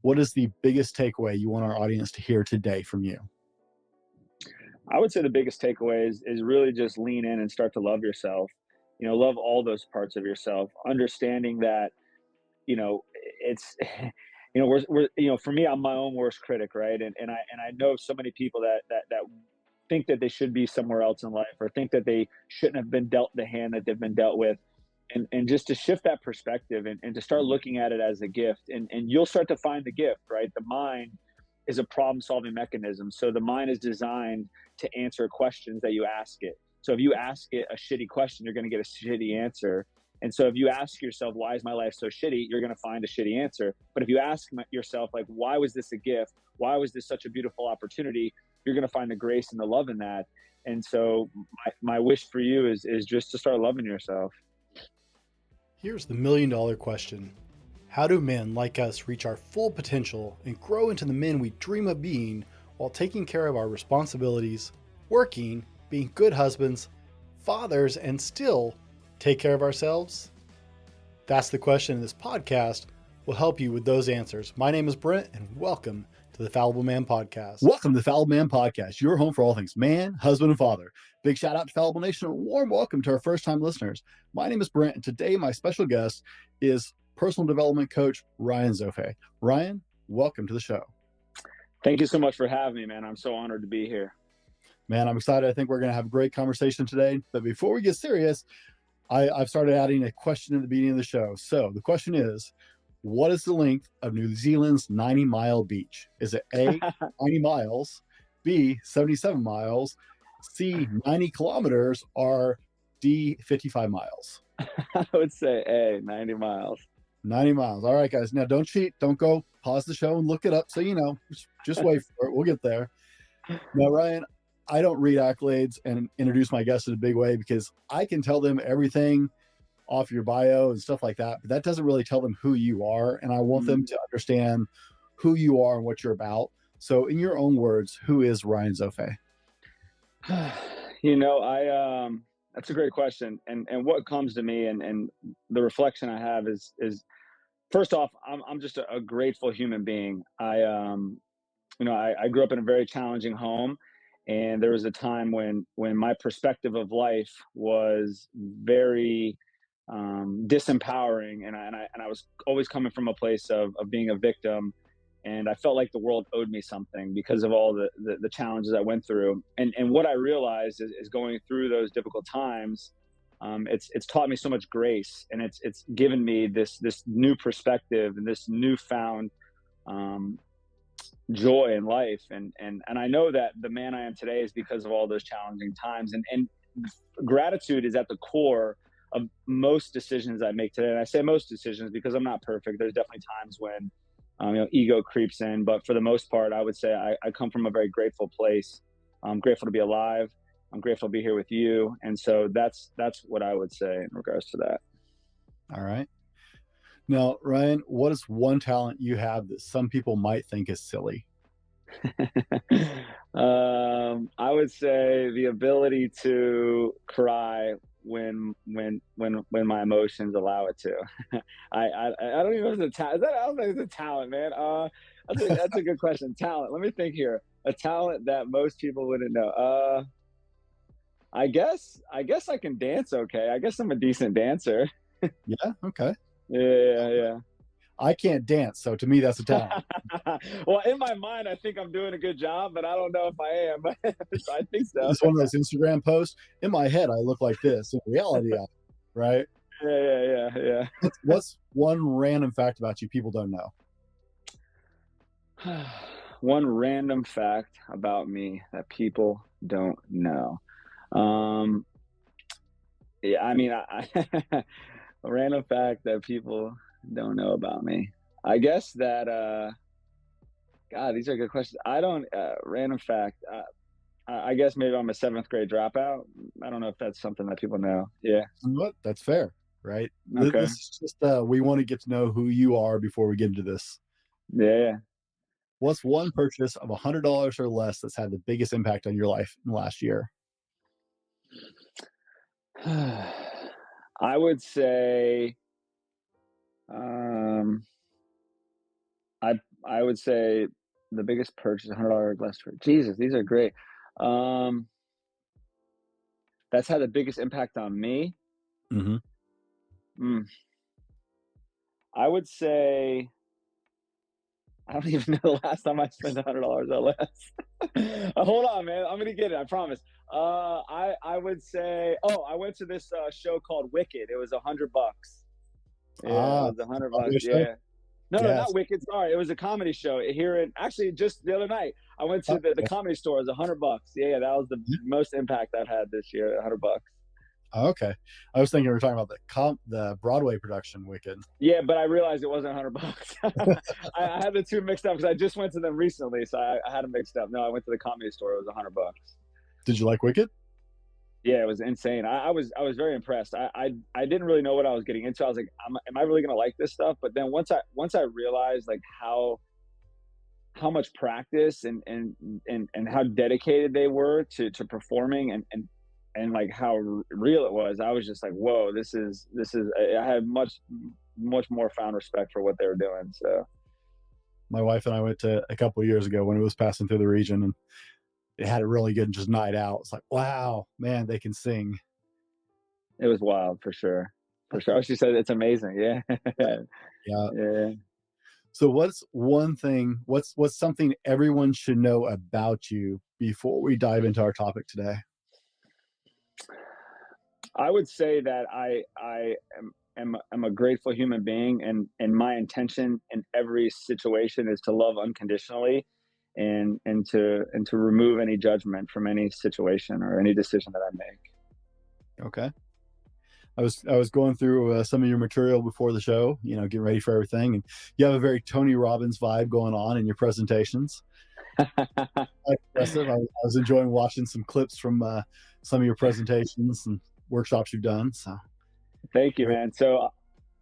what is the biggest takeaway you want our audience to hear today from you? I would say the biggest takeaway is really just lean in and start to love yourself. Love all those parts of yourself, understanding that, it's for me, I'm my own worst critic, right? And I know so many people that think that they should be somewhere else in life, or think that they shouldn't have been dealt the hand that they've been dealt with. And just to shift that perspective, and to start looking at it as a gift, and you'll start to find the gift, right? The mind is a problem solving mechanism. So the mind is designed to answer questions that you ask it. So if you ask it a shitty question, you're going to get a shitty answer. And so if you ask yourself, why is my life so shitty? You're going to find a shitty answer. But if you ask yourself, like, why was this a gift? Why was this such a beautiful opportunity? You're going to find the grace and the love in that. And so my wish for you is just to start loving yourself. Here's the $1,000,000 question. How do men like us reach our full potential and grow into the men we dream of being while taking care of our responsibilities, working, being good husbands, fathers, and still take care of ourselves? That's the question, and this podcast will help you with those answers. My name is Brent, and welcome to the Fallible Man Podcast. Welcome to the Fallible Man Podcast, your home for all things man, husband, and father. Big shout out to Fallible Nation, and a warm welcome to our first-time listeners. My name is Brent, and today my special guest is personal development coach Ryan Zofay. Ryan, welcome to the show. Thank you so much for having me, man. I'm so honored to be here. Man, I'm excited. I think we're going to have a great conversation today. But before we get serious, I've started adding a question at the beginning of the show. So the question is, what is the length of New Zealand's 90-mile beach? Is it A, 90 miles, B, 77 miles, C, 90 kilometers, or D, 55 miles? I would say A, 90 miles. 90 miles. All right, guys. Now, don't cheat. Don't go pause the show and look it up. So, just wait for it. We'll get there. Now, Ryan, I don't read accolades and introduce my guests in a big way because I can tell them everything off your bio and stuff like that, but that doesn't really tell them who you are. And I want them to understand who you are and what you're about. So in your own words, who is Ryan Zofay? That's a great question. And what comes to me, and the reflection I have is first off, I'm just a grateful human being. I grew up in a very challenging home, and there was a time when my perspective of life was very disempowering, and I was always coming from a place of being a victim, and I felt like the world owed me something because of all the challenges I went through. And what I realized is going through those difficult times, it's taught me so much grace, and it's given me this new perspective and this newfound joy in life. And I know that the man I am today is because of all those challenging times. And gratitude is at the core of most decisions I make today. And I say most decisions because I'm not perfect. There's definitely times when ego creeps in, but for the most part, I would say I come from a very grateful place. I'm grateful to be alive. I'm grateful to be here with you. And so that's what I would say in regards to that. All right. Now, Ryan, what is one talent you have that some people might think is silly? I would say the ability to cry when my emotions allow it to. I don't even know if it's a talent. I don't think it's a talent, man. That's a good question. Talent. Let me think here. A talent that most people wouldn't know. I guess I can dance okay. I guess I'm a decent dancer. Yeah. Okay. Yeah. I can't dance, so to me, that's a talent. Well, in my mind, I think I'm doing a good job, but I don't know if I am. So I think so. It's one of those Instagram posts. In my head, I look like this. In reality, right? Yeah. What's one random fact about you people don't know? One random fact about me that people don't know. Yeah, I mean, a random fact that people don't know about me. I guess that, God, these are good questions. I don't, random fact. I guess maybe I'm a seventh grade dropout. I don't know if that's something that people know. Yeah. You know what? That's fair, right? Okay. This is just, we want to get to know who you are before we get into this. Yeah. What's one purchase of $100 or less that's had the biggest impact on your life in the last year? I would say, um, I would say the biggest purchase, $100 less for Jesus, these are great. Um, that's had the biggest impact on me. Hmm. Mm, I would say I don't even know the last time I spent $100 or less. Hold on, man. I'm gonna get it. I promise. I would say. Oh, I went to this show called Wicked. It was $100. Yeah, it Ah, was $100. Broadway show. Yeah. No, no, not Yes. Wicked. Sorry, it was a comedy show here in. Actually, just the other night, I went to the Okay. comedy store. It was $100. Yeah, yeah, that was the most impact I've had this year. $100. Okay. I was thinking we were talking about the Broadway production Wicked. Yeah, but I realized it wasn't $100. I had the two mixed up because I just went to them recently, so I had them mixed up. No, I went to the comedy store. It was $100. Did you like Wicked? Yeah, it was insane. I was very impressed. I didn't really know what I was getting into. I was like, am I really gonna like this stuff? But then once I realized like how much practice and how dedicated they were to performing and like how real it was, I was just like, whoa, this is. I had much more found respect for what they were doing. So My wife and I went to a couple of years ago when it was passing through the region, and it had a really good just night out. It's like, wow, man, they can sing. it was wild for sure, for sure. Oh, she said it's amazing. Yeah, Yeah. yeah. So what's one thing, what's something everyone should know about you before we dive into our topic today? I would say that am a grateful human being, and my intention in every situation is to love unconditionally, and to remove any judgment from any situation or any decision that I make. Okay. I was going through some of your material before the show, getting ready for everything, and you have a very Tony Robbins vibe going on in your presentations. Quite impressive. I was enjoying watching some clips from some of your presentations and workshops you've done. So Thank you, very man. So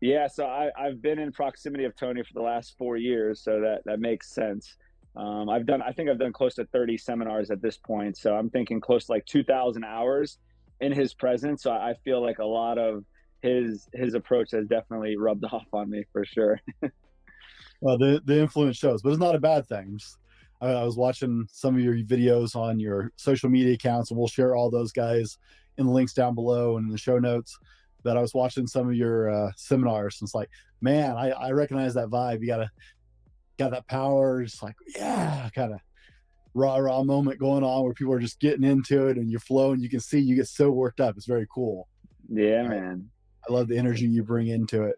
yeah, so I've been in proximity of Tony for the last 4 years, so that makes sense. I think I've done close to 30 seminars at this point, so I'm thinking close to like 2,000 hours in his presence. So I feel like a lot of his approach has definitely rubbed off on me for sure. well. The influence shows, but it's not a bad thing. I was watching some of your videos on your social media accounts, and we'll share all those guys in the links down below and in the show notes. That I was watching some of your seminars, and it's like, man, I recognize that vibe. You got that power, just like, yeah, kind of rah moment going on where people are just getting into it and you're flowing. You can see you get so worked up. It's very cool. Yeah, I, man. I love the energy you bring into it.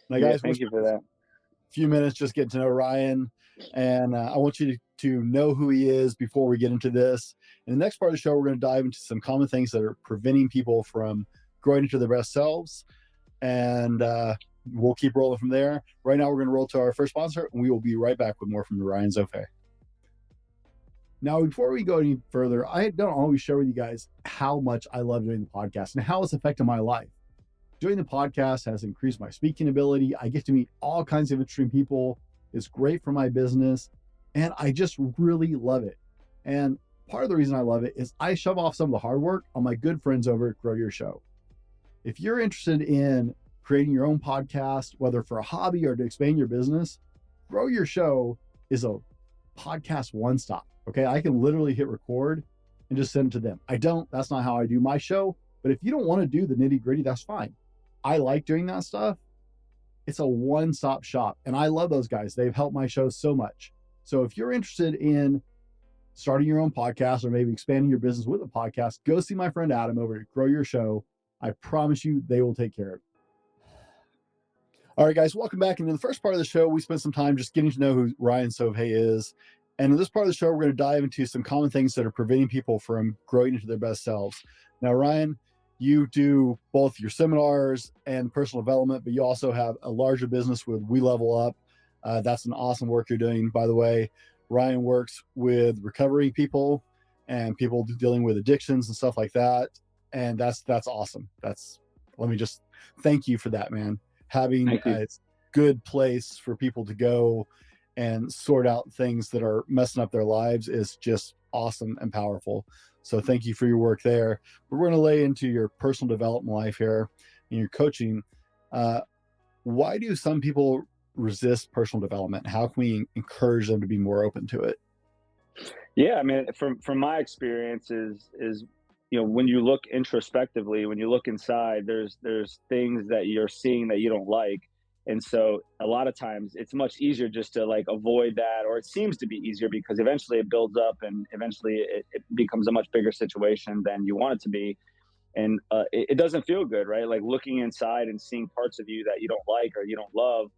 Now, Yeah, guys, we're thank you for spending that. a few minutes just getting to know Ryan, and I want you to know who he is before we get into this. In the next part of the show, we're going to dive into some common things that are preventing people from growing into their best selves, and we'll keep rolling from there. Right now, we're going to roll to our first sponsor, and we will be right back with more from Ryan Zofay. Now, before we go any further, I don't always share with you guys how much I love doing the podcast and how it's affected my life. Doing the podcast has increased my speaking ability. I get to meet all kinds of interesting people. It's great for my business, and I just really love it. And part of the reason I love it is I shove off some of the hard work on my good friends over at Grow Your Show. If you're interested in creating your own podcast, whether for a hobby or to expand your business, Grow Your Show is a podcast one stop. Okay. I can literally hit record and just send it to them. That's not how I do my show. But if you don't want to do the nitty gritty, that's fine. I like doing that stuff. It's a one stop shop. And I love those guys. They've helped my show so much. So if you're interested in starting your own podcast or maybe expanding your business with a podcast, go see my friend Adam over at Grow Your Show. I promise you they will take care of it. All right, guys, welcome back. And in the first part of the show, we spent some time just getting to know who Ryan Zofay is. And in this part of the show, we're going to dive into some common things that are preventing people from growing into their best selves. Now, Ryan, you do both your seminars and personal development, but you also have a larger business with We Level Up. That's an awesome work you're doing, by the way. Ryan works with recovering people and people dealing with addictions and stuff like that. And that's awesome. Let me just thank you for that, man. Having a good place for people to go and sort out things that are messing up their lives is just awesome and powerful. So thank you for your work there. We're going to lay into your personal development life here and your coaching. Why do some people resist personal development? How can we encourage them to be more open to it? Yeah, I mean, from my experience is when you look introspectively, when you look inside, there's things that you're seeing that you don't like, and so a lot of times it's much easier just to like avoid that, or it seems to be easier because eventually it builds up and eventually it becomes a much bigger situation than you want it to be, and it doesn't feel good, right? Like looking inside and seeing parts of you that you don't like or you don't love.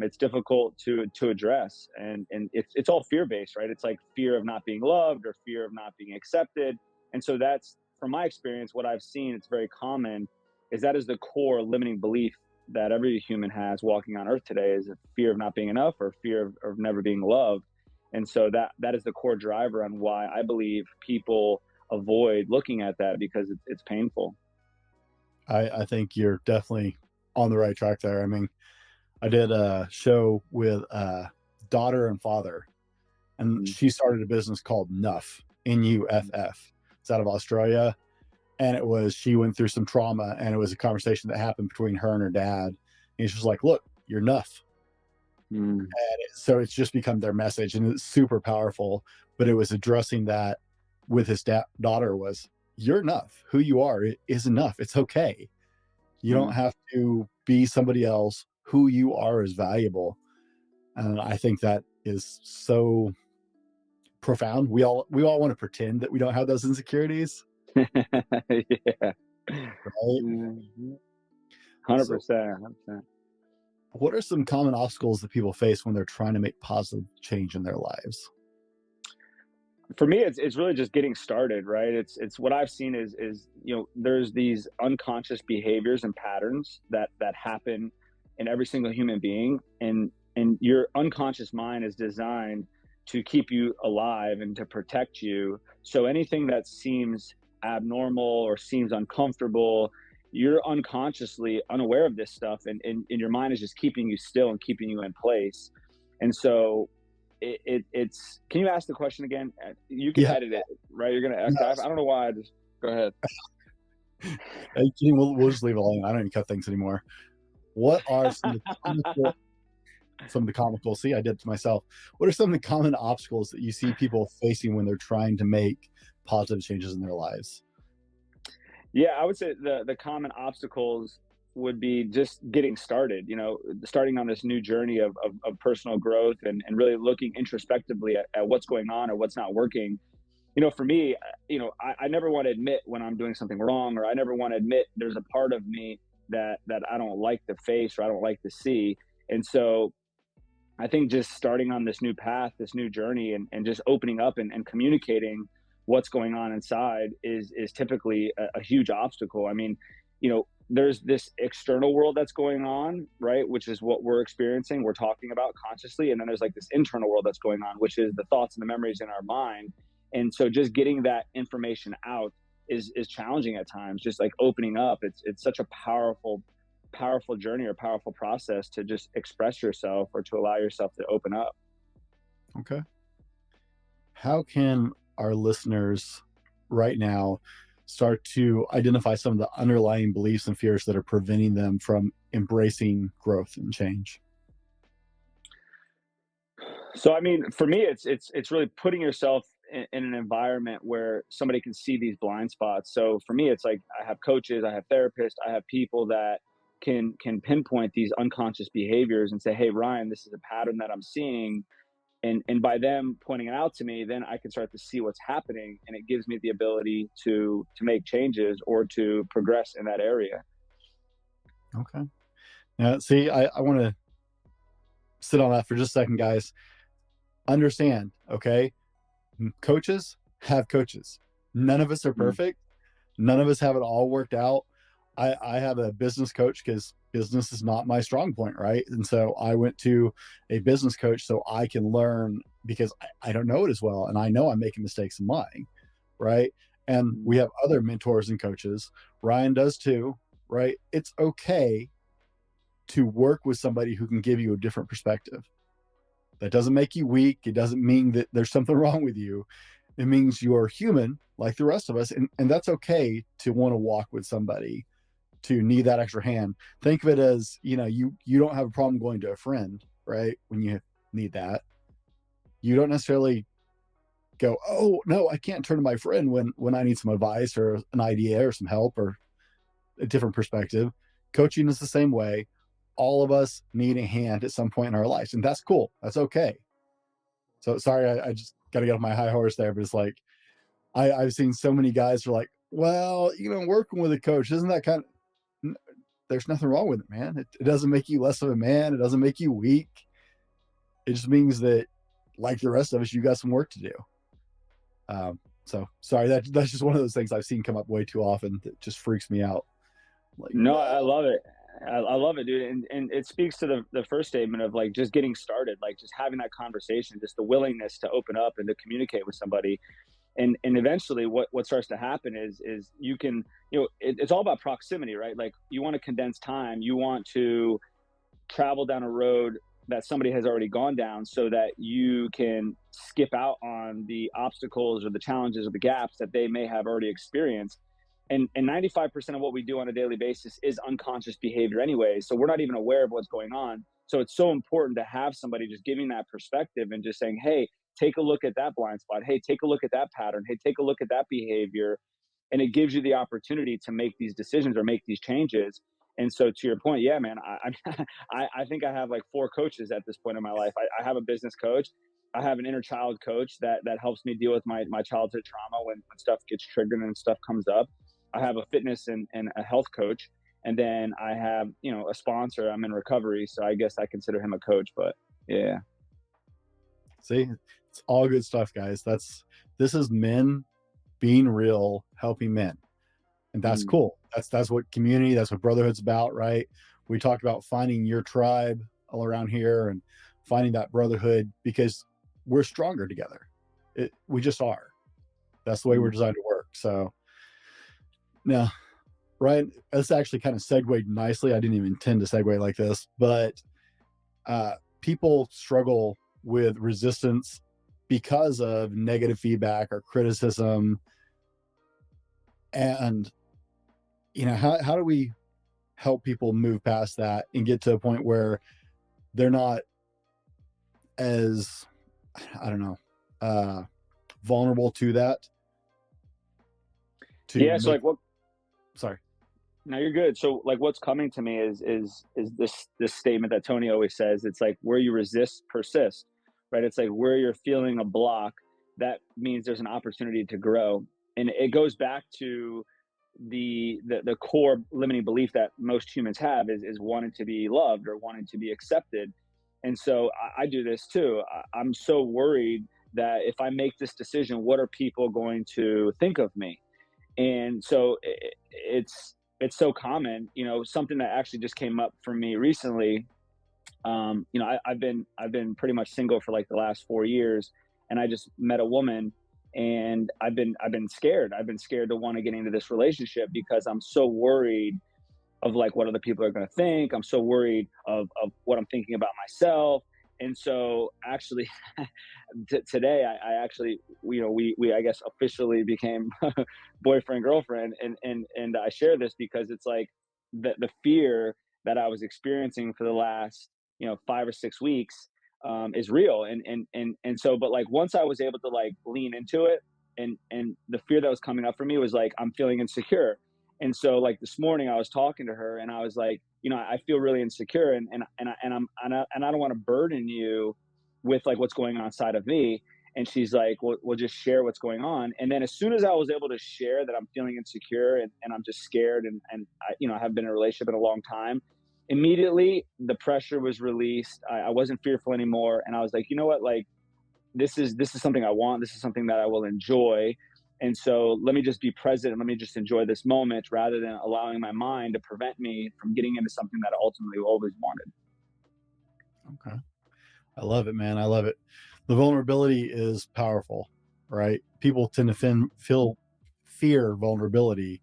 It's difficult to address, and it's all fear based, right? It's like fear of not being loved or fear of not being accepted, and so that's from my experience what I've seen. It's very common, is that is the core limiting belief that every human has walking on Earth today, is a fear of not being enough or fear of never being loved, and so that is the core driver on why I believe people avoid looking at that because it's painful. I think you're definitely on the right track there. I mean, I did a show with daughter and father, and Mm, she started a business called Nuff, mm, Nuff. It's out of Australia. And it was, she went through some trauma, and it was a conversation that happened between her and her dad. And he's just like, look, you're Nuff. mm, So it's just become their message, and it's super powerful. But it was addressing that with his daughter was, you're enough. Who you are is enough. It's okay. You don't mm. have to be somebody else. Who you are is valuable. And I think that is so profound. We all want to pretend that we don't have those insecurities, Yeah. right? Mhm. So 100%, 100%. what are some common obstacles that people face when they're trying to make positive change in their lives? For me, it's really just getting started, right? It's what I've seen is there's these unconscious behaviors and patterns that happen in every single human being, and your unconscious mind is designed to keep you alive and to protect you. So anything that seems abnormal or seems uncomfortable, you're unconsciously unaware of this stuff, and your mind is just keeping you still and keeping you in place. And so it's can you ask the question again? You can Yeah, edit it, right? You're gonna no, okay. I don't know why. I just go ahead. we'll just leave it alone. I don't even cut things anymore. What are some of the comical, see, I did it to myself. What are some of the common obstacles that you see people facing when they're trying to make positive changes in their lives? Yeah, I would say the common obstacles would be just getting started. Starting on this new journey of personal growth and really looking introspectively at what's going on or what's not working. For me, I never want to admit when I'm doing something wrong, or I never want to admit there's a part of me that I don't like to face or I don't like to see. And so I think just starting on this new path, this new journey, and just opening up and communicating what's going on inside is typically a huge obstacle. I mean, there's this external world that's going on, right? Which is what we're experiencing, we're talking about consciously. And then there's like this internal world that's going on, which is the thoughts and the memories in our mind. And so just getting that information out is challenging at times, just like opening up. It's such a powerful journey or powerful process to just express yourself or to allow yourself to open up. Okay. How can our listeners right now start to identify some of the underlying beliefs and fears that are preventing them from embracing growth and change? So I mean, for me, it's really putting yourself in an environment where somebody can see these blind spots. So for me, it's like I have coaches, I have therapists, I have people that can pinpoint these unconscious behaviors and say, "Hey, Ryan, this is a pattern that I'm seeing." And by them pointing it out to me, then I can start to see what's happening, and it gives me the ability to make changes or to progress in that area. Okay. Now, see, I want to sit on that for just a second, guys. Understand, okay? Coaches have coaches. None of us are Mm, perfect. None of us have it all worked out. I have a business coach because business is not my strong point, right? And so I went to a business coach so I can learn because I don't know it as well. And I know I'm making mistakes in mine, right? And we mm, have other mentors and coaches. Ryan does too, right? It's okay to work with somebody who can give you a different perspective. That doesn't make you weak. It doesn't mean that there's something wrong with you. It means you're human like the rest of us. And that's okay to want to walk with somebody to need that extra hand. Think of it as, you don't have a problem going to a friend, right? When you need that, you don't necessarily go, oh no, I can't turn to my friend when I need some advice or an idea or some help or a different perspective. Coaching is the same way. All of us need a hand at some point in our lives, and that's cool. That's okay. So sorry, I just got to get off my high horse there, but it's like I've seen so many guys who are like, well, working with a coach, isn't that kind of, there's nothing wrong with it, man. It doesn't make you less of a man. It doesn't make you weak. It just means that, like the rest of us, you got some work to do. So sorry, that's just one of those things I've seen come up way too often that just freaks me out. Like, No, I no. love it. I love it, dude. And it speaks to the first statement of like just getting started, like just having that conversation, just the willingness to open up and to communicate with somebody. And eventually what starts to happen is you can, it's all about proximity, right? Like you want to condense time, you want to travel down a road that somebody has already gone down so that you can skip out on the obstacles or the challenges or the gaps that they may have already experienced. And 95% of what we do on a daily basis is unconscious behavior anyway, so we're not even aware of what's going on. So it's so important to have somebody just giving that perspective and just saying, hey, take a look at that blind spot, hey, take a look at that pattern, hey, take a look at that behavior. And it gives you the opportunity to make these decisions or make these changes. And so to your point, yeah, man, I think I have like four coaches at this point in my life. I have a business coach. I have an inner child coach that helps me deal with my childhood trauma when stuff gets triggered and stuff comes up. I have a fitness and a health coach. And then I have, a sponsor. I'm in recovery. So I guess I consider him a coach, but yeah. See, it's all good stuff, guys. This is men being real, helping men. And that's Mm. cool. That's what community, that's what brotherhood's about, right? We talked about finding your tribe all around here and finding that brotherhood because we're stronger together. We just are. That's the way we're Mm. designed to work. So now, Ryan, this actually kind of segued nicely. I didn't even intend to segue like this, but people struggle with resistance because of negative feedback or criticism. And how do we help people move past that and get to a point where they're not as, I don't know, vulnerable to that, to Yeah. So make, like what, sorry. no, you're good. So like what's coming to me is this statement that Tony always says. It's like where you resist persist, right? It's like where you're feeling a block, that means there's an opportunity to grow. And it goes back to the core limiting belief that most humans have is wanting to be loved or wanting to be accepted. And so I do this too. I'm so worried that if I make this decision, what are people going to think of me? And so it's so common, something that actually just came up for me recently. I've been pretty much single for like the last 4 years, and I just met a woman, and I've been scared. I've been scared to want to get into this relationship because I'm so worried of like what other people are going to think. I'm so worried of what I'm thinking about myself. And so actually today I actually, we I guess officially became boyfriend girlfriend. And I share this because it's like the fear that I was experiencing for the last 5 or 6 weeks is real. And so but like once I was able to like lean into it, and the fear that was coming up for me was like I'm feeling insecure. And so like this morning I was talking to her and I was like, I feel really insecure, and I don't want to burden you with like what's going on inside of me. And she's like, well, we'll just share what's going on. And then as soon as I was able to share that I'm feeling insecure, and I'm just scared, and I have been in a relationship in a long time, immediately the pressure was released. I wasn't fearful anymore. And I was like, you know what, like this is something I want. This is something that I will enjoy. And so let me just be present and let me just enjoy this moment rather than allowing my mind to prevent me from getting into something that I ultimately always wanted. Okay. I love it, man. I love it. The vulnerability is powerful, right? People tend to feel fear vulnerability,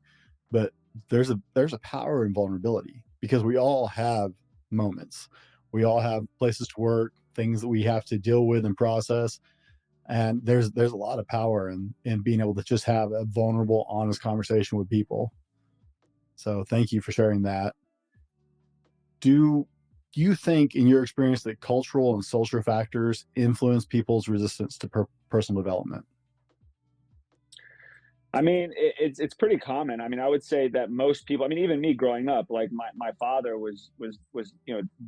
but there's a power in vulnerability because we all have moments. We all have places to work, things that we have to deal with and process. And there's a lot of power in being able to just have a vulnerable, honest conversation with people. So thank you for sharing that. Do you think, in your experience, that cultural and social factors influence people's resistance to personal development? I mean, it's pretty common. I mean, I would say that most people. I mean, even me growing up, like my father was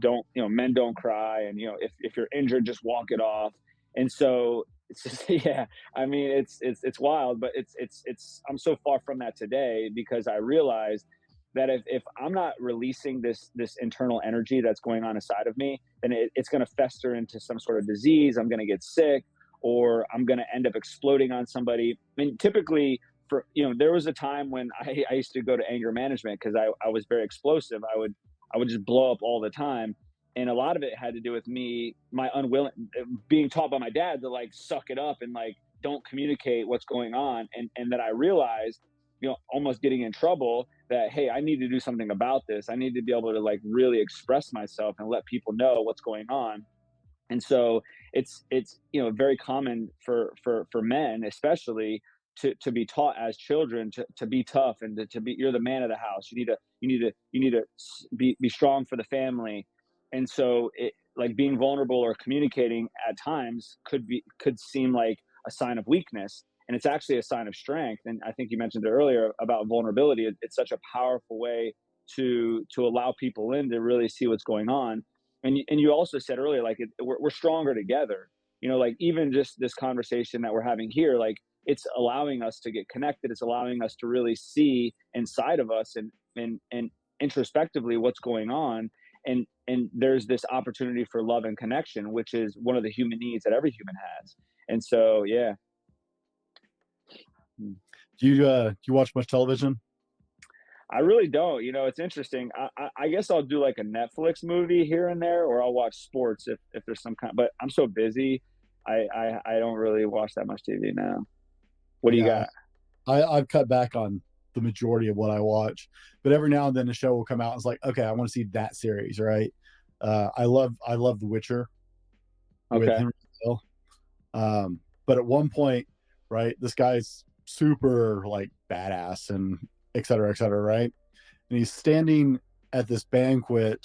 don't men don't cry, and if you're injured, just walk it off. And so it's just yeah. I mean, it's wild, but it's I'm so far from that today because I realized that if I'm not releasing this internal energy that's going on inside of me, then it's going to fester into some sort of disease. I'm going to get sick, or I'm going to end up exploding on somebody. I mean, typically for there was a time when I used to go to anger management because I was very explosive. I would just blow up all the time, and a lot of it had to do with me my unwilling being taught by my dad to like suck it up and like don't communicate what's going on, and then I realized almost getting in trouble that hey, I need to do something about this. I need to be able to like really express myself and let people know what's going on. And so it's very common for men especially to be taught as children to be tough and to be you're the man of the house. You need to be strong for the family. And so it like being vulnerable or communicating at times could seem like a sign of weakness, and it's actually a sign of strength. And I think you mentioned it earlier about vulnerability. It's such a powerful way to allow people in to really see what's going on. And you also said earlier like we're stronger together. Like even just this conversation that we're having here, like it's allowing us to get connected. It's allowing us to really see inside of us and introspectively what's going on. And there's this opportunity for love and connection, which is one of the human needs that every human has. And so yeah. Do you watch much television? I really don't. It's interesting. I guess I'll do like a Netflix movie here and there, or I'll watch sports if there's some kind. But I'm so busy, I don't really watch that much TV now. What do you Yeah, got? I've cut back on the majority of what I watch, but every now and then a show will come out and it's like, okay, I want to see that series, right? I love The Witcher with Okay. Henry Cavill. But at one point, right, this guy's super like badass and et cetera, right? And he's standing at this banquet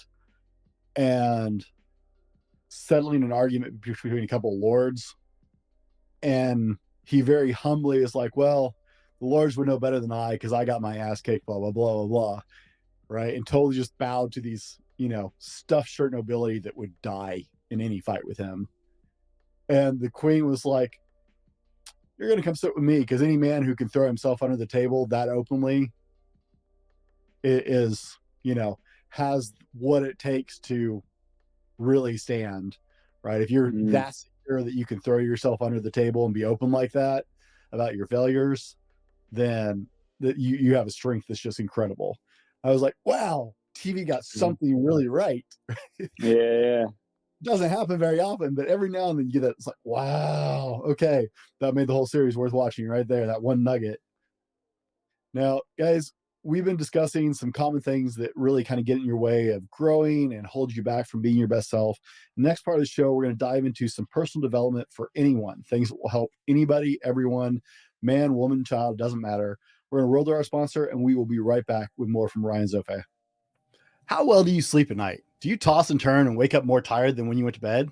and settling an argument between a couple of lords. And he very humbly is like, well, the lords would know better than I because I got my ass kicked, blah, blah, blah, blah, blah. Right. And totally just bowed to these, stuffed shirt nobility that would die in any fight with him. And the queen was like, you're going to come sit with me because any man who can throw himself under the table that openly is, has what it takes to really stand, right? If you're Mm, that secure that you can throw yourself under the table and be open like that about your failures, then that you have a strength that's just incredible. I was like, wow, TV got mhm. something really right. Yeah, yeah. Doesn't happen very often, but every now and then you get that. It's like, wow, okay, that made the whole series worth watching right there. That one nugget. Now, guys, we've been discussing some common things that really kind of get in your way of growing and hold you back from being your best self. Next part of the show, we're going to dive into some personal development for anyone, things that will help anybody, everyone, man, woman, child, doesn't matter. We're going to roll to our sponsor, and we will be right back with more from Ryan Zofay. How well do you sleep at night? Do you toss and turn and wake up more tired than when you went to bed?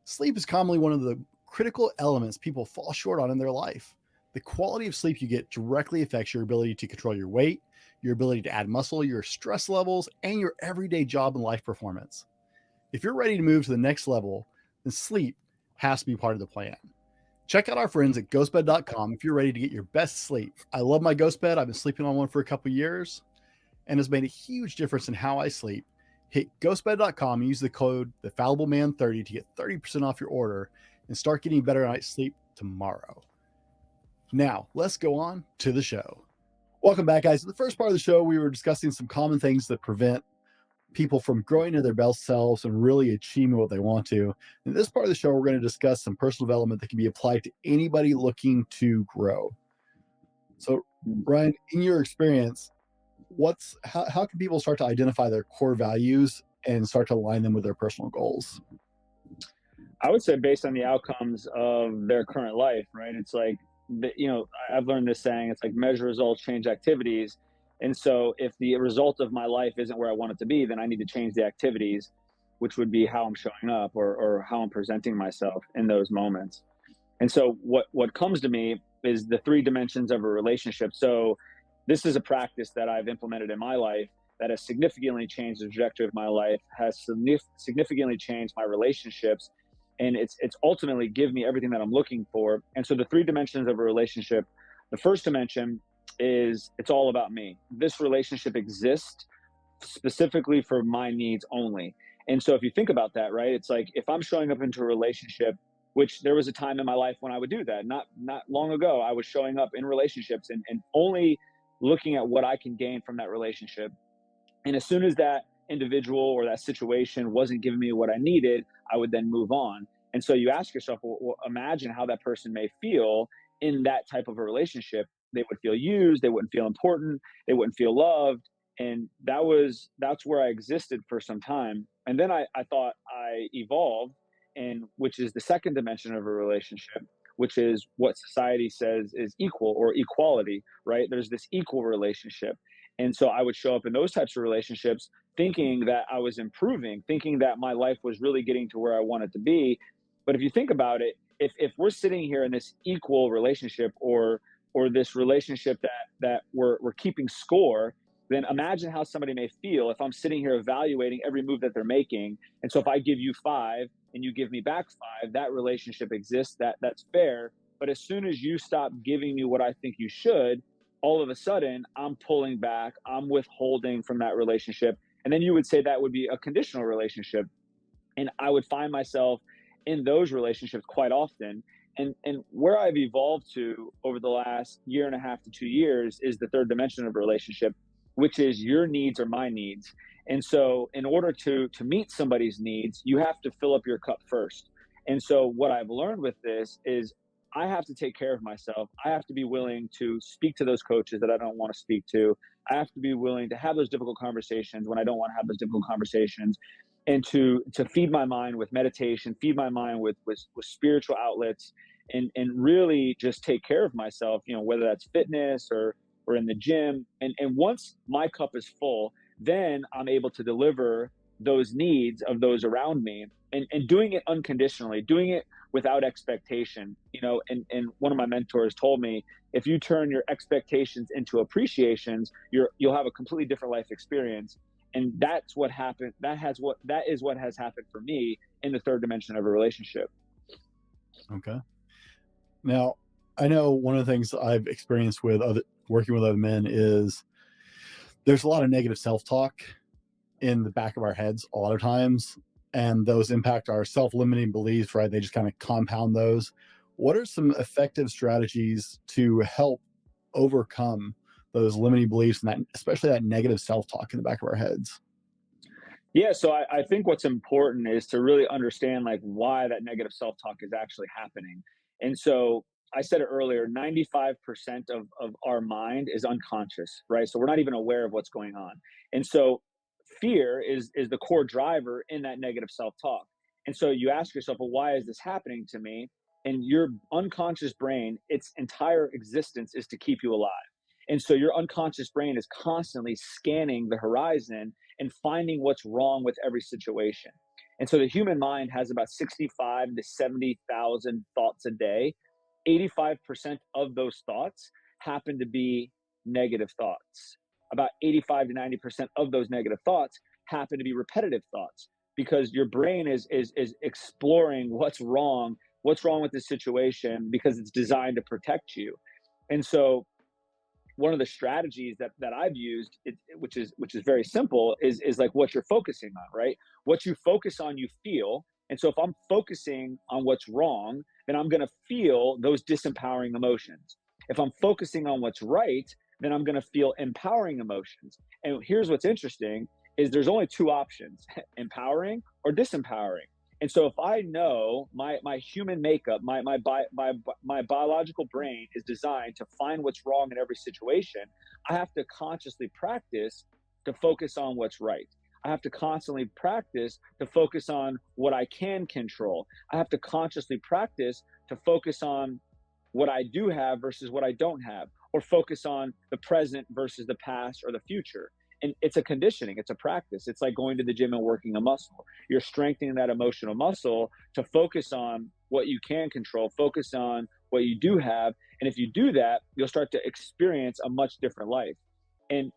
Sleep is commonly one of the critical elements people fall short on in their life. The quality of sleep you get directly affects your ability to control your weight, your ability to add muscle, your stress levels, and your everyday job and life performance. If you're ready to move to the next level, then sleep has to be part of the plan. Check out our friends at ghostbed.com if you're ready to get your best sleep. I love my ghost bed. I've been sleeping on one for a couple years and has made a huge difference in how I sleep. Hit ghostbed.com and use the code thefallibleman30 to get 30% off your order and start getting better night's sleep tomorrow. Now, let's go on to the show. Welcome back, guys. In the first part of the show, we were discussing some common things that prevent people from growing into their best selves and really achieving what they want to. In this part of the show, we're going to discuss some personal development that can be applied to anybody looking to grow. So, Ryan, in your experience, how can people start to identify their core values and start to align them with their personal goals? I would say based on the outcomes of their current life, right? It's like, I've learned this saying, it's like measure results, change activities. And so if the result of my life isn't where I want it to be, then I need to change the activities, which would be how I'm showing up, or how I'm presenting myself in those moments. And so what comes to me is the three dimensions of a relationship. So this is a practice that I've implemented in my life that has significantly changed the trajectory of my life, has significantly changed my relationships, and it's ultimately given me everything that I'm looking for. And so the three dimensions of a relationship, the first dimension is it's all about me. This relationship exists specifically for my needs only. And so if you think about that, right, it's like if I'm showing up into a relationship, which there was a time in my life when I would do that. Not long ago, I was showing up in relationships and only looking at what I can gain from that relationship. And as soon as that individual or that situation wasn't giving me what I needed, I would then move on. And so you ask yourself, well, imagine how that person may feel in that type of a relationship. They would feel used, they wouldn't feel important, they wouldn't feel loved. And that's where I existed for some time. And then I thought I evolved, and which is the second dimension of a relationship, which is what society says is equal or equality, right? There's this equal relationship. And so I would show up in those types of relationships thinking that I was improving, thinking that my life was really getting to where I wanted to be. But if you think about it, if we're sitting here in this equal relationship, or this relationship that we're keeping score, then imagine how somebody may feel if I'm sitting here evaluating every move that they're making. And so if I give you five and you give me back five, that relationship exists, that's fair. But as soon as you stop giving me what I think you should, all of a sudden I'm pulling back, I'm withholding from that relationship. And then you would say that would be a conditional relationship. And I would find myself in those relationships quite often. And where I've evolved to over the last year and a half to 2 years is the third dimension of a relationship, which is your needs or my needs. And so in order to meet somebody's needs, you have to fill up your cup first. And so what I've learned with this is I have to take care of myself. I have to be willing to speak to those coaches that I don't want to speak to. I have to be willing to have those difficult conversations when I don't want to have those difficult conversations, and to feed my mind with meditation, feed my mind with spiritual outlets, and really just take care of myself, whether that's fitness or in the gym. And once my cup is full, then I'm able to deliver those needs of those around me, and doing it unconditionally, doing it without expectation. And one of my mentors told me, if you turn your expectations into appreciations, you'll have a completely different life experience. And that's what happened. That is what has happened for me in the third dimension of a relationship. Okay. Now, I know one of the things I've experienced with working with other men is there's a lot of negative self-talk in the back of our heads a lot of times, and those impact our self-limiting beliefs, right? They just kind of compound those. What are some effective strategies to help overcome those limiting beliefs, and that, especially that negative self-talk in the back of our heads? Yeah, so I think what's important is to really understand like why that negative self-talk is actually happening. And so I said it earlier, 95% of our mind is unconscious, right? So we're not even aware of what's going on. And so fear is the core driver in that negative self-talk. And so you ask yourself, well, why is this happening to me? And your unconscious brain, its entire existence is to keep you alive. And so your unconscious brain is constantly scanning the horizon and finding what's wrong with every situation. And so the human mind has about 65 to 70,000 thoughts a day. 85% of those thoughts happen to be negative thoughts. About 85 to 90% of those negative thoughts happen to be repetitive thoughts, because your brain is exploring what's wrong with this situation, because it's designed to protect you. And so one of the strategies that I've used, which is very simple, is like what you're focusing on, right? What you focus on, you feel. And so if I'm focusing on what's wrong, then I'm going to feel those disempowering emotions. If I'm focusing on what's right, then I'm going to feel empowering emotions. And here's what's interesting is there's only two options: empowering or disempowering. And so if I know my human makeup, my biological brain is designed to find what's wrong in every situation, I have to consciously practice to focus on what's right. I have to constantly practice to focus on what I can control. I have to consciously practice to focus on what I do have versus what I don't have, or focus on the present versus the past or the future. And it's a conditioning, it's a practice. It's like going to the gym and working a muscle. You're strengthening that emotional muscle to focus on what you can control, focus on what you do have. And if you do that, you'll start to experience a much different life. And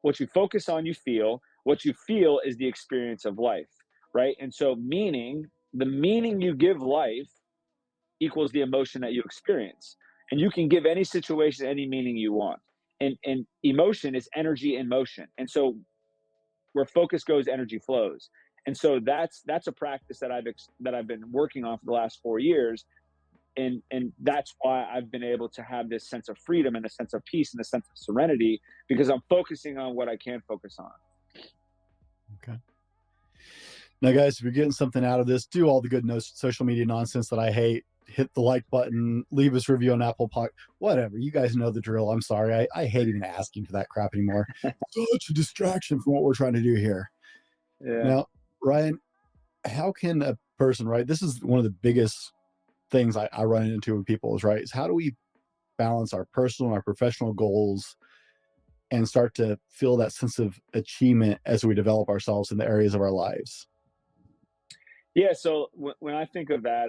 what you focus on, you feel. What you feel is the experience of life, right? And so meaning, the meaning you give life equals the emotion that you experience. And you can give any situation any meaning you want. And emotion is energy in motion. And so where focus goes, energy flows. And so that's a practice that I've been working on for the last 4 years. And that's why I've been able to have this sense of freedom and a sense of peace and a sense of serenity, because I'm focusing on what I can focus on. Okay. Now, guys, if you're getting something out of this, do all the good social media nonsense that I hate. Hit the like button, leave us a review on Apple Podcast, whatever. You guys know the drill. I'm sorry. I hate even asking for that crap anymore. Such a distraction from what we're trying to do here. Yeah. Now, Ryan, how can a person, right? This is one of the biggest things I run into with people is how do we balance our personal and our professional goals and start to feel that sense of achievement as we develop ourselves in the areas of our lives? Yeah. So when I think of that,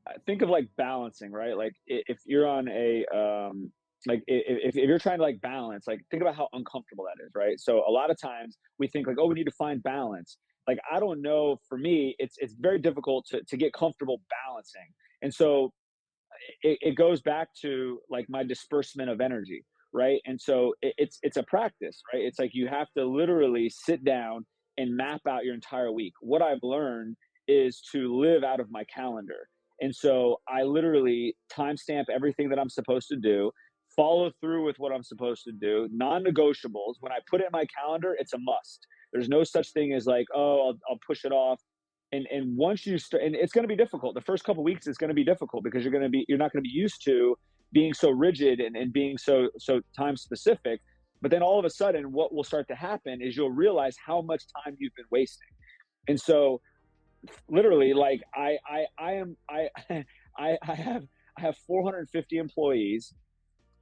I think of like balancing, right? Like if you're on a, if you're trying to like balance, like think about how uncomfortable that is, right? So a lot of times we think like, oh, we need to find balance. Like, I don't know, for me, it's very difficult to get comfortable balancing. And so it goes back to like my disbursement of energy, right? And so it's a practice, right? It's like you have to literally sit down and map out your entire week. What I've learned is to live out of my calendar. And so I literally timestamp everything that I'm supposed to do, follow through with what I'm supposed to do, non-negotiables. When I put it in my calendar, it's a must. There's no such thing as like, oh, I'll push it off. And once you start, and it's going to be difficult. The first couple of weeks is going to be difficult because you're not going to be used to being so rigid and being so time specific. But then all of a sudden, what will start to happen is you'll realize how much time you've been wasting. And so, literally, like I have 450 employees.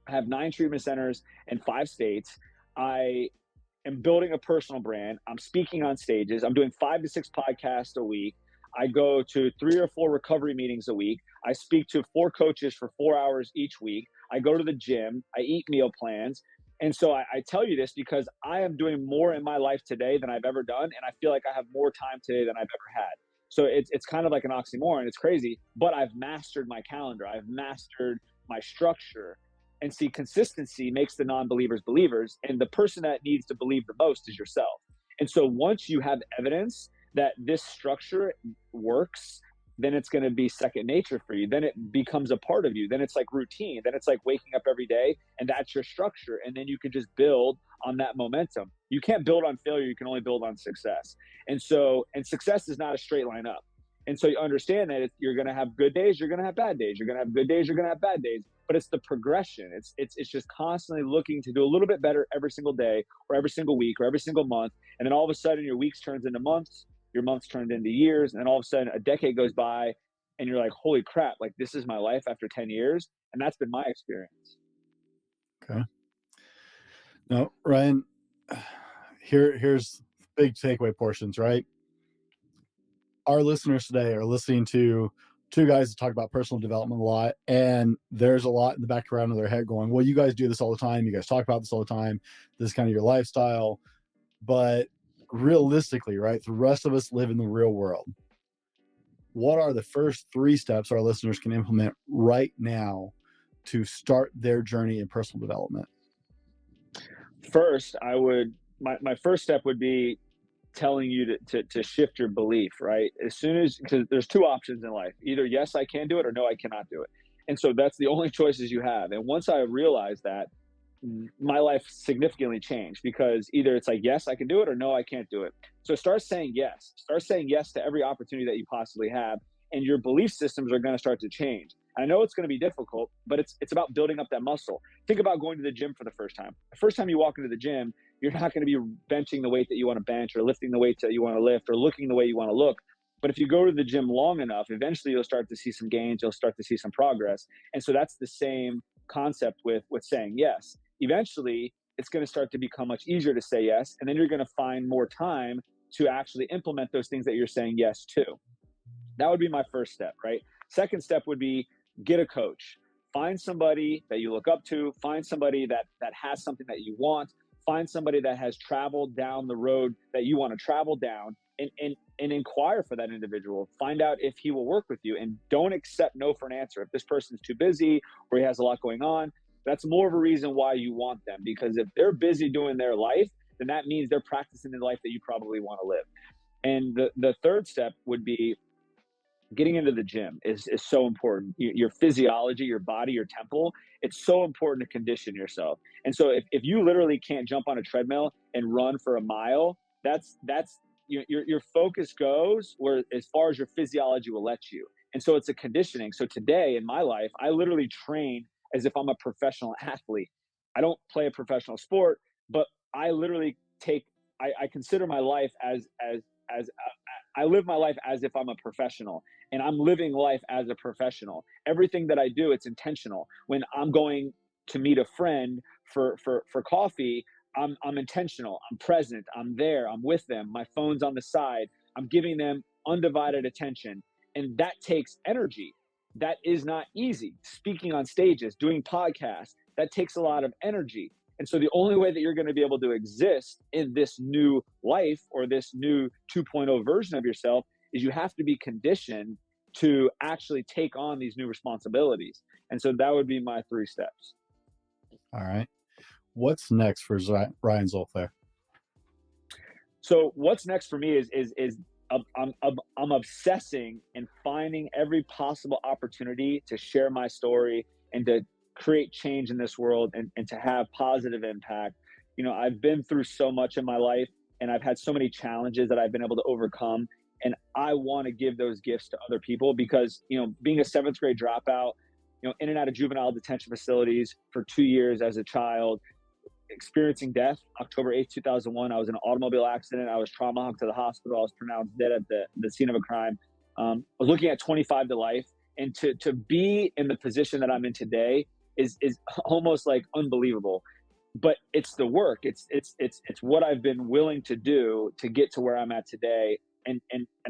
I have 9 treatment centers in 5 states. I am building a personal brand. I'm speaking on stages. I'm doing 5 to 6 podcasts a week. I go to 3 or 4 recovery meetings a week. I speak to 4 coaches for 4 hours each week. I go to the gym. I eat meal plans. And so I tell you this because I am doing more in my life today than I've ever done. And I feel like I have more time today than I've ever had. So it's kind of like an oxymoron. It's crazy, but I've mastered my calendar. I've mastered my structure. And see, consistency makes the non-believers believers. And the person that needs to believe the most is yourself. And so once you have evidence that this structure works, then it's going to be second nature for you. Then it becomes a part of you. Then it's like routine. Then it's like waking up every day and that's your structure. And then you can just build on that momentum. You can't build on failure. You can only build on success. And success is not a straight line up. And so you understand that you're going to have good days, you're going to have bad days, you're going to have good days, you're going to have bad days, but it's the progression. It's just constantly looking to do a little bit better every single day or every single week or every single month. And then all of a sudden your weeks turns into months, your months turned into years. And then all of a sudden a decade goes by and you're like, holy crap, like this is my life after 10 years. And that's been my experience. Okay. Now, Ryan, here's big takeaway portions, right? Our listeners today are listening to 2 guys that talk about personal development a lot, and there's a lot in the background of their head going, well, you guys do this all the time, you guys talk about this all the time, this is kind of your lifestyle. But realistically, right, the rest of us live in the real world. What are the first 3 steps our listeners can implement right now to start their journey in personal development? First, my first step would be telling you to shift your belief, right? As soon as, because there's 2 options in life: either yes, I can do it, or no, I cannot do it. And so that's the only choices you have. And once I realized that, my life significantly changed, because either it's like, yes, I can do it, or no, I can't do it. So start saying yes. Start saying yes to every opportunity that you possibly have, and your belief systems are going to start to change. I know it's going to be difficult, but it's about building up that muscle. Think about going to the gym for the first time. The first time you walk into the gym, you're not going to be benching the weight that you want to bench, or lifting the weight that you want to lift, or looking the way you want to look. But if you go to the gym long enough, eventually you'll start to see some gains, you'll start to see some progress. And so that's the same concept with saying yes. Eventually, it's going to start to become much easier to say yes, and then you're going to find more time to actually implement those things that you're saying yes to. That would be my first step, right? Second step would be get a coach. Find somebody that you look up to, find somebody that has something that you want, find somebody that has traveled down the road that you want to travel down, and inquire for that individual. Find out if he will work with you, and don't accept no for an answer. If this person's too busy or he has a lot going on, that's more of a reason why you want them, because if they're busy doing their life, then that means they're practicing the life that you probably want to live. And the third step would be getting into the gym is so important. Your physiology, your body, your temple, it's so important to condition yourself. And so if you literally can't jump on a treadmill and run for a mile, that's your focus goes where as far as your physiology will let you. And so it's a conditioning. So today in my life, I literally train as if I'm a professional athlete. I don't play a professional sport, but I literally I consider my life as I live my life as if I'm a professional, and I'm living life as a professional. Everything that I do, it's intentional. When I'm going to meet a friend for coffee, I'm intentional. I'm present. I'm there. I'm with them. My phone's on the side. I'm giving them undivided attention, and that takes energy. That is not easy. Speaking on stages, doing podcasts, that takes a lot of energy. And so the only way that you're going to be able to exist in this new life or this new 2.0 version of yourself is you have to be conditioned to actually take on these new responsibilities. And so that would be my 3 steps. All right. What's next for Ryan Zofay? So what's next for me is I'm obsessing and finding every possible opportunity to share my story and to create change in this world, and to have positive impact. I've been through so much in my life, and I've had so many challenges that I've been able to overcome. And I want to give those gifts to other people because, being a 7th grade dropout, in and out of juvenile detention facilities for 2 years as a child, experiencing death, October 8th, 2001, I was in an automobile accident. I was trauma to the hospital. I was pronounced dead at the scene of a crime. I was looking at 25 to life, and to be in the position that I'm in today is almost like unbelievable. But it's the work. It's what I've been willing to do to get to where I'm at today. And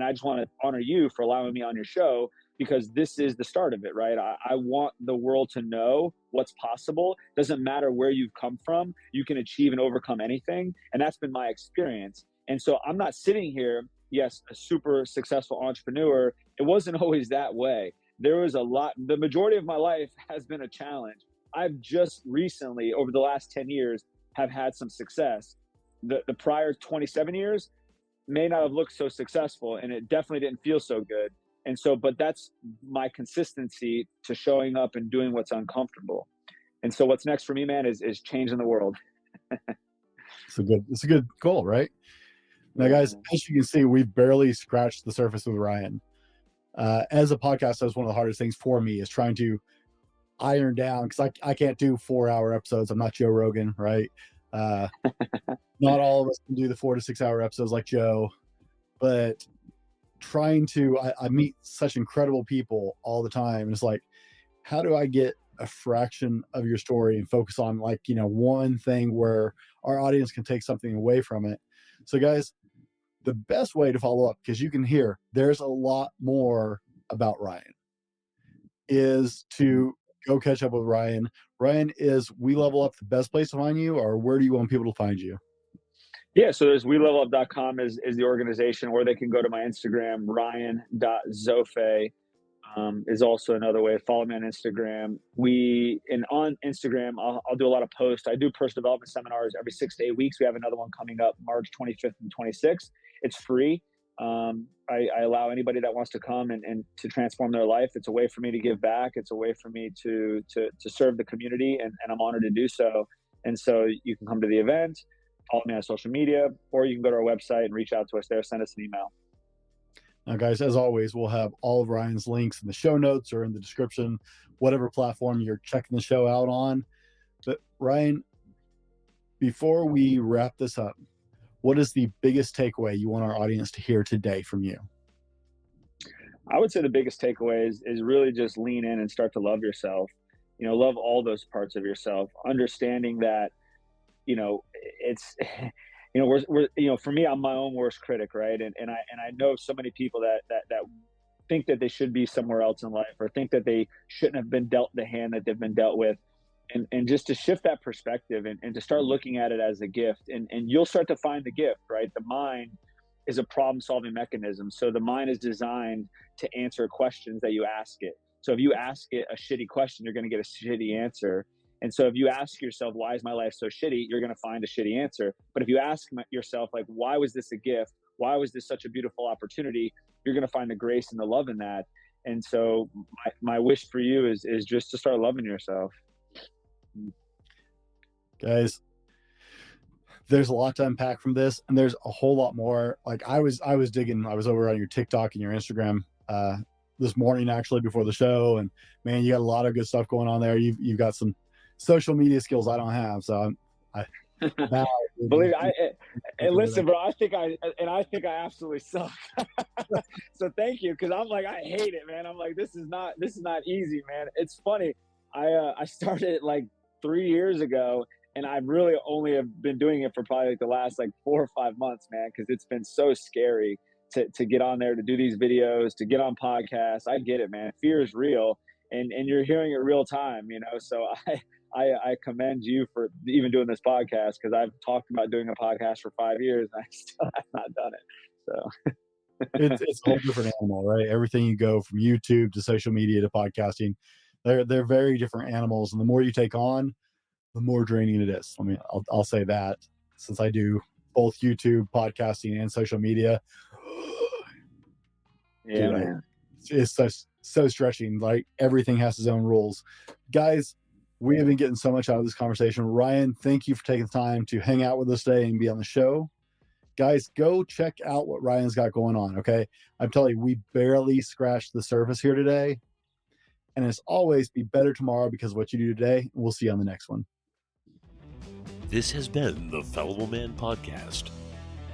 I just want to honor you for allowing me on your show, because this is the start of it, right? I want the world to know what's possible. Doesn't matter where you've come from, you can achieve and overcome anything. And that's been my experience. And so I'm not sitting here, yes, a super successful entrepreneur. It wasn't always that way. There was the majority of my life has been a challenge. I've just recently, over the last 10 years, have had some success. The prior 27 years may not have looked so successful, and it definitely didn't feel so good. And so, but that's my consistency to showing up and doing what's uncomfortable. And so what's next for me, man, is changing the world. It's a good goal, right? Now, guys, as you can see, we've barely scratched the surface with Ryan. As a podcast, that's one of the hardest things for me is trying to iron down, because I can't do 4-hour episodes. I'm not Joe Rogan, right? Not all of us can do the 4 to 6 hour episodes like Joe, but I meet such incredible people all the time. And it's like, how do I get a fraction of your story and focus on one thing where our audience can take something away from it? So guys, the best way to follow up, because you can hear there's a lot more about Ryan, is to go catch up with Ryan. Ryan, is We Level Up the best place to find you, or where do you want people to find you? Yeah, so there's WeLevelUp.com is the organization, or they can go to my Instagram, Ryan.Zofay. Is also another way. Follow me on Instagram. On Instagram, I'll do a lot of posts. I do personal development seminars every 6 to 8 weeks. We have another one coming up March 25th and 26th. It's free. I allow anybody that wants to come and to transform their life. It's a way for me to give back. It's a way for me to serve the community, and I'm honored to do so. And so you can come to the event, follow me on social media, or you can go to our website and reach out to us there. Send us an email. Now, guys, as always, we'll have all of Ryan's links in the show notes or in the description, whatever platform you're checking the show out on. But Ryan, before we wrap this up, what is the biggest takeaway you want our audience to hear today from you? I would say the biggest takeaway is really just lean in and start to love yourself. love all those parts of yourself, understanding that, it's, for me, I'm my own worst critic, right? And I know so many people that think that they should be somewhere else in life, or think that they shouldn't have been dealt the hand that they've been dealt with. And just to shift that perspective, and to start looking at it as a gift, and you'll start to find the gift, right? The mind is a problem solving mechanism. So the mind is designed to answer questions that you ask it. So if you ask it a shitty question, you're going to get a shitty answer. And so if you ask yourself, why is my life so shitty? You're going to find a shitty answer. But if you ask yourself, like, why was this a gift? Why was this such a beautiful opportunity? You're going to find the grace and the love in that. And so my wish for you is just to start loving yourself. Guys, there's a lot to unpack from this, and there's a whole lot more. Like I was digging, I was over on your TikTok and your Instagram this morning, actually, before the show, and man, you got a lot of good stuff going on there. You've got some social media skills I don't have, so now, believe and listen, bro, I think I absolutely suck. So thank you, because I'm like, I hate it, man. I'm like, this is not easy, man. It's funny. I started like 3 years ago, and I really only have been doing it for probably like the last like 4 or 5 months, man, because it's been so scary to get on there, to do these videos, to get on podcasts. I get it, man. Fear is real, and you're hearing it real time, So I commend you for even doing this podcast, because I've talked about doing a podcast for 5 years and I still have not done it. So it's a whole different animal, right? Everything you go from YouTube to social media to podcasting, they're very different animals, and the more you take on, the more draining it is. I mean, I'll say that, since I do both YouTube, podcasting, and social media. Yeah, Dude, man. It's so stretching. Like, everything has its own rules. Guys, we have been getting so much out of this conversation. Ryan, thank you for taking the time to hang out with us today and be on the show. Guys, go check out what Ryan's got going on, okay? I'm telling you, we barely scratched the surface here today. And as always, be better tomorrow because of what you do today. We'll see you on the next one. This has been the Fallible Man Podcast,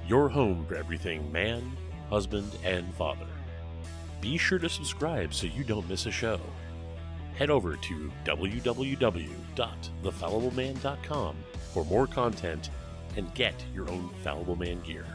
your home for everything man, husband, and father. Be sure to subscribe so you don't miss a show. Head over to www.thefallibleman.com for more content and get your own Fallible Man gear.